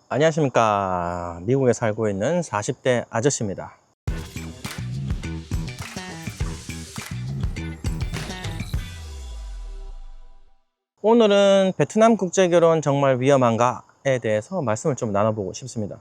안녕하십니까. 미국에 살고 있는 40대 아저씨입니다. 오늘은 베트남 국제결혼 정말 위험한가에 대해서 말씀을 좀 나눠보고 싶습니다.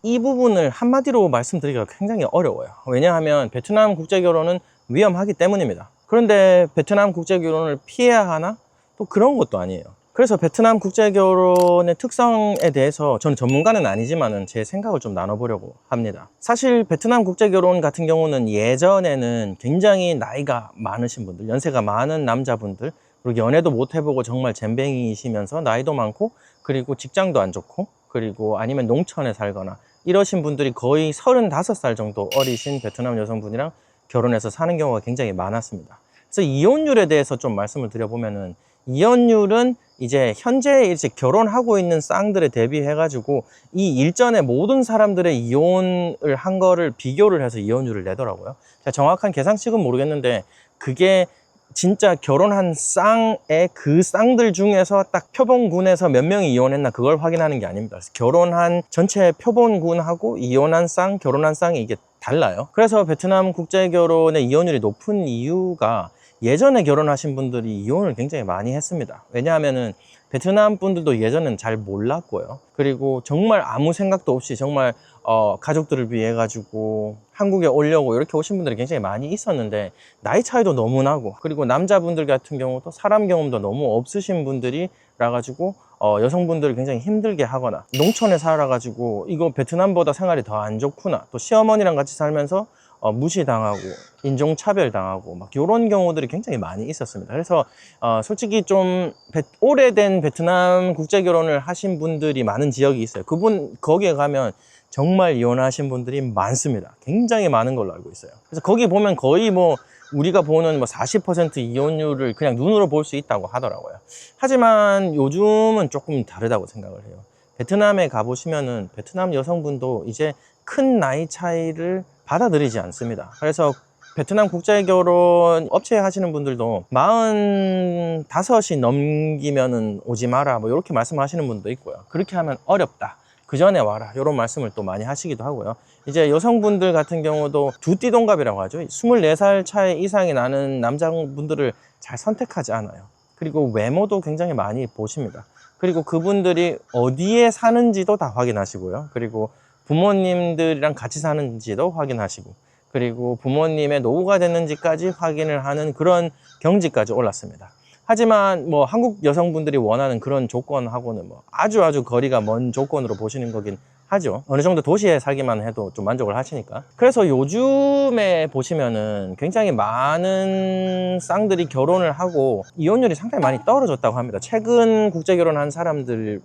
이 부분을 한마디로 말씀드리기가 굉장히 어려워요. 왜냐하면 베트남 국제결혼은 위험하기 때문입니다. 그런데 베트남 국제결혼을 피해야 하나? 또 그런 것도 아니에요. 그래서 베트남 국제결혼의 특성에 대해서 저는 전문가는 아니지만 제 생각을 좀 나눠보려고 합니다. 사실 베트남 국제결혼 같은 경우는 예전에는 굉장히 나이가 많으신 분들, 연세가 많은 남자분들, 그리고 연애도 못 해보고 정말 젬뱅이시면서 나이도 많고, 그리고 직장도 안 좋고, 그리고 아니면 농촌에 살거나 이러신 분들이 거의 35살 정도 어리신 베트남 여성분이랑 결혼해서 사는 경우가 굉장히 많았습니다. 그래서 이혼율에 대해서 좀 말씀을 드려보면은, 이혼율은 이제 현재 이제 결혼하고 있는 쌍들에 대비해 가지고 이 일전에 모든 사람들의 이혼을 한 거를 비교를 해서 이혼율을 내더라고요. 제가 정확한 계산식은 모르겠는데, 그게 진짜 결혼한 쌍의 그 쌍들 중에서 딱 표본군에서 몇 명이 이혼했나 그걸 확인하는 게 아닙니다. 그래서 결혼한 전체 표본군하고 이혼한 쌍, 결혼한 쌍이 이게 달라요. 그래서 베트남 국제결혼의 이혼율이 높은 이유가, 예전에 결혼하신 분들이 이혼을 굉장히 많이 했습니다. 왜냐하면은 베트남 분들도 예전엔 잘 몰랐고요. 그리고 정말 아무 생각도 없이 정말 가족들을 위해 가지고 한국에 오려고 이렇게 오신 분들이 굉장히 많이 있었는데, 나이 차이도 너무 나고, 그리고 남자분들 같은 경우도 사람 경험도 너무 없으신 분들이라 가지고 여성분들을 굉장히 힘들게 하거나, 농촌에 살아 가지고 이거 베트남보다 생활이 더 안 좋구나, 또 시어머니랑 같이 살면서 무시당하고 인종차별 당하고 막 이런 경우들이 굉장히 많이 있었습니다. 그래서 솔직히 좀 오래된 베트남 국제결혼을 하신 분들이 많은 지역이 있어요. 거기에 가면 정말 이혼하신 분들이 많습니다. 굉장히 많은 걸로 알고 있어요. 그래서 거기 보면 거의 뭐 우리가 보는 40% 이혼율을 그냥 눈으로 볼 수 있다고 하더라고요. 하지만 요즘은 조금 다르다고 생각을 해요. 베트남에 가보시면은 베트남 여성분도 이제 큰 나이 차이를 받아들이지 않습니다. 그래서 베트남 국제결혼 업체 하시는 분들도 45이 넘기면은 오지 마라 뭐 이렇게 말씀하시는 분도 있고요. 그렇게 하면 어렵다, 그 전에 와라, 이런 말씀을 또 많이 하시기도 하고요. 이제 여성분들 같은 경우도 두띠동갑이라고 하죠. 24살 차이 이상이 나는 남자분들을 잘 선택하지 않아요. 그리고 외모도 굉장히 많이 보십니다. 그리고 그분들이 어디에 사는지도 다 확인하시고요. 그리고 부모님들이랑 같이 사는지도 확인하시고, 그리고 부모님의 노후가 됐는지까지 확인을 하는 그런 경지까지 올랐습니다. 하지만 뭐 한국 여성분들이 원하는 그런 조건하고는 뭐 아주 거리가 먼 조건으로 보시는 거긴 하죠. 어느 정도 도시에 살기만 해도 좀 만족을 하시니까. 그래서 요즘에 보시면은 굉장히 많은 쌍들이 결혼을 하고 이혼율이 상당히 많이 떨어졌다고 합니다. 최근 국제결혼한 사람들의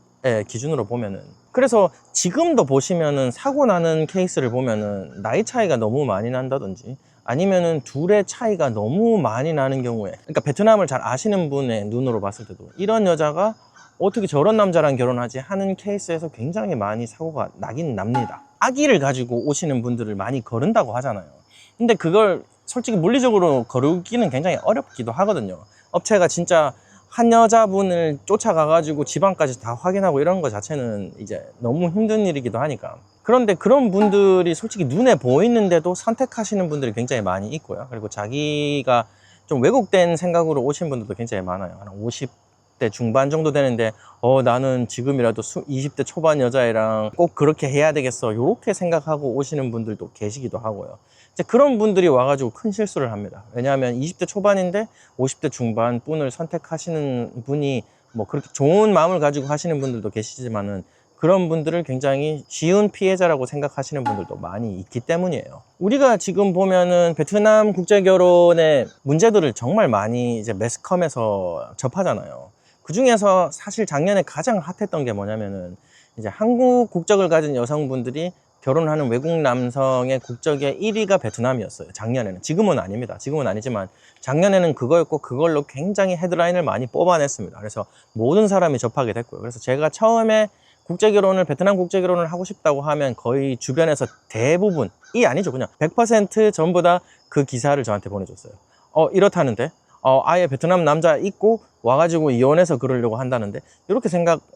기준으로 보면은. 그래서 지금도 보시면은 사고 나는 케이스를 보면은 나이 차이가 너무 많이 난다든지, 아니면은 둘의 차이가 너무 많이 나는 경우에, 그러니까 베트남을 잘 아시는 분의 눈으로 봤을 때도 이런 여자가 어떻게 저런 남자랑 결혼하지 하는 케이스에서 굉장히 많이 사고가 나긴 납니다. 아기를 가지고 오시는 분들을 많이 거른다고 하잖아요. 근데 그걸 솔직히 물리적으로 거르기는 굉장히 어렵기도 하거든요. 업체가 진짜 한 여자분을 쫓아가 가지고 집안까지 다 확인하고 이런 거 자체는 이제 너무 힘든 일이기도 하니까. 그런데 그런 분들이 솔직히 눈에 보이는데도 선택하시는 분들이 굉장히 많이 있고요. 그리고 자기가 좀 왜곡된 생각으로 오신 분들도 굉장히 많아요. 한 50대 중반 정도 되는데 나는 지금이라도 20대 초반 여자애랑 꼭 그렇게 해야 되겠어, 이렇게 생각하고 오시는 분들도 계시기도 하고요. 이제 그런 분들이 와가지고 큰 실수를 합니다. 왜냐하면 20대 초반인데 50대 중반 분을 선택하시는 분이 뭐 그렇게 좋은 마음을 가지고 하시는 분들도 계시지만은, 그런 분들을 굉장히 쉬운 피해자라고 생각하시는 분들도 많이 있기 때문이에요. 우리가 지금 보면은 베트남 국제결혼의 문제들을 정말 많이 이제 매스컴에서 접하잖아요. 그 중에서 사실 작년에 가장 핫했던 게 뭐냐면은, 이제 한국 국적을 가진 여성분들이 결혼하는 외국 남성의 국적의 1위가 베트남이었어요. 작년에는. 지금은 아닙니다. 지금은 아니지만 작년에는 그거였고, 그걸로 굉장히 헤드라인을 많이 뽑아냈습니다. 그래서 모든 사람이 접하게 됐고요. 그래서 제가 처음에 베트남 국제결혼을 하고 싶다고 하면 거의 주변에서 대부분이 아니죠, 그냥 100% 전부 다 그 기사를 저한테 보내줬어요. 이렇다는데? 아예 베트남 남자 있고 와가지고 이혼해서 그러려고 한다는데, 이렇게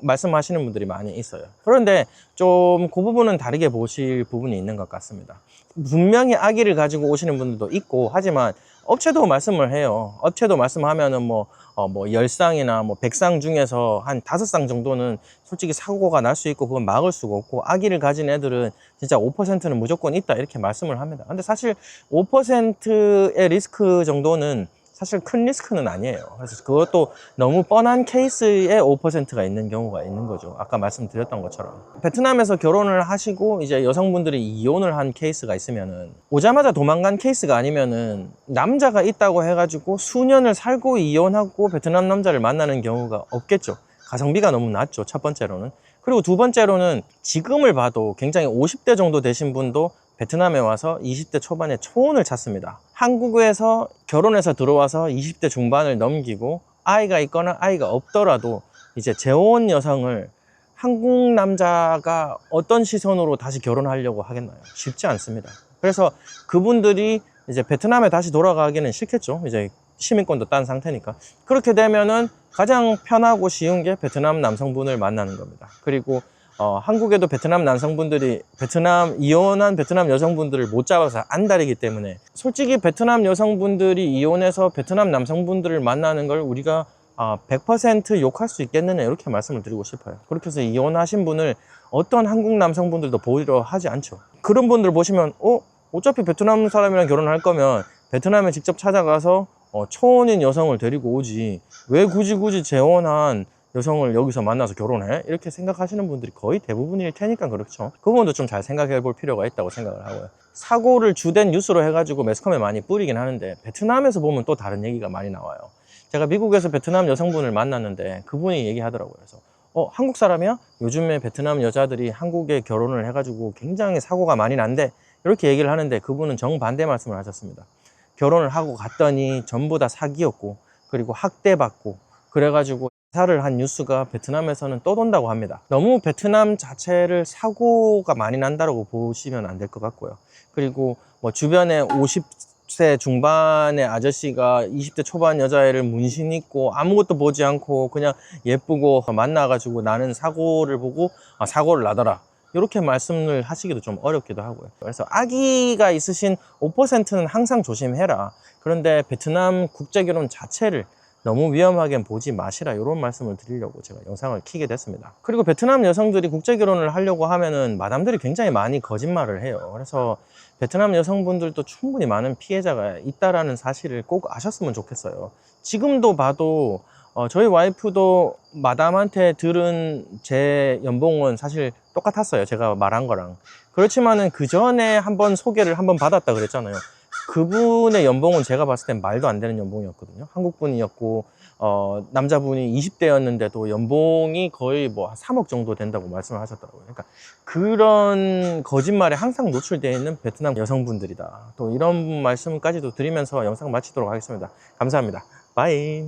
말씀하시는 분들이 많이 있어요. 그런데 좀 그 부분은 다르게 보실 부분이 있는 것 같습니다. 분명히 아기를 가지고 오시는 분들도 있고 하지만 업체도 말씀을 해요. 업체도 말씀하면은 뭐 10쌍이나 뭐 100쌍 중에서 한 5쌍 정도는 솔직히 사고가 날 수 있고 그건 막을 수가 없고, 아기를 가진 애들은 진짜 5%는 무조건 있다 이렇게 말씀을 합니다. 근데 사실 5%의 리스크 정도는 사실 큰 리스크는 아니에요. 그래서 그것도 너무 뻔한 케이스에 5%가 있는 경우가 있는 거죠. 아까 말씀드렸던 것처럼. 베트남에서 결혼을 하시고 이제 여성분들이 이혼을 한 케이스가 있으면은, 오자마자 도망간 케이스가 아니면은 남자가 있다고 해가지고 수년을 살고 이혼하고 베트남 남자를 만나는 경우가 없겠죠. 가성비가 너무 낮죠, 첫 번째로는. 그리고 두 번째로는 지금을 봐도 굉장히 50대 정도 되신 분도 베트남에 와서 20대 초반에 초혼을 찾습니다. 한국에서 결혼해서 들어와서 20대 중반을 넘기고 아이가 있거나 아이가 없더라도 이제 재혼 여성을 한국 남자가 어떤 시선으로 다시 결혼하려고 하겠나요? 쉽지 않습니다. 그래서 그분들이 이제 베트남에 다시 돌아가기는 싫겠죠. 이제 시민권도 딴 상태니까. 그렇게 되면은 가장 편하고 쉬운 게 베트남 남성분을 만나는 겁니다. 그리고 한국에도 베트남 남성분들이 이혼한 베트남 여성분들을 못 잡아서 안달이기 때문에, 솔직히 베트남 여성분들이 이혼해서 베트남 남성분들을 만나는 걸 우리가 100% 욕할 수 있겠느냐 이렇게 말씀을 드리고 싶어요. 그렇게 해서 이혼하신 분을 어떤 한국 남성분들도 보이려 하지 않죠. 그런 분들 보시면 어차피 베트남 사람이랑 결혼할 거면 베트남에 직접 찾아가서 초혼인 여성을 데리고 오지 왜 굳이 재혼한 여성을 여기서 만나서 결혼해? 이렇게 생각하시는 분들이 거의 대부분일 테니까 그렇죠. 그 부분도 좀 잘 생각해 볼 필요가 있다고 생각을 하고요. 사고를 주된 뉴스로 해가지고 매스컴에 많이 뿌리긴 하는데, 베트남에서 보면 또 다른 얘기가 많이 나와요. 제가 미국에서 베트남 여성분을 만났는데 그분이 얘기하더라고요. 그래서 한국 사람이야? 요즘에 베트남 여자들이 한국에 결혼을 해가지고 굉장히 사고가 많이 난대, 이렇게 얘기를 하는데 그분은 정반대 말씀을 하셨습니다. 결혼을 하고 갔더니 전부 다 사기였고, 그리고 학대받고, 그래가지고 자살을 한 뉴스가 베트남에서는 떠돈다고 합니다. 너무 베트남 자체를 사고가 많이 난다고 보시면 안 될 것 같고요. 그리고 뭐 주변에 50세 중반의 아저씨가 20대 초반 여자애를 문신 있고 아무것도 보지 않고 그냥 예쁘고 만나가지고 나는 사고를 보고 사고를 나더라, 이렇게 말씀을 하시기도 좀 어렵기도 하고요. 그래서 아기가 있으신 5%는 항상 조심해라. 그런데 베트남 국제결혼 자체를 너무 위험하게 보지 마시라, 이런 말씀을 드리려고 제가 영상을 켜게 됐습니다. 그리고 베트남 여성들이 국제결혼을 하려고 하면은 마담들이 굉장히 많이 거짓말을 해요. 그래서 베트남 여성분들도 충분히 많은 피해자가 있다라는 사실을 꼭 아셨으면 좋겠어요. 지금도 봐도 저희 와이프도 마담한테 들은 제 연봉은 사실 똑같았어요, 제가 말한 거랑. 그렇지만은 그 전에 한번 소개를 한번 받았다 그랬잖아요. 그분의 연봉은 제가 봤을 땐 말도 안 되는 연봉이었거든요. 한국분이었고 남자분이 20대였는데도 연봉이 거의 뭐 3억 정도 된다고 말씀을 하셨더라고요. 그러니까 그런 거짓말에 항상 노출되어 있는 베트남 여성분들이다, 또 이런 말씀까지도 드리면서 영상 마치도록 하겠습니다. 감사합니다. 바이.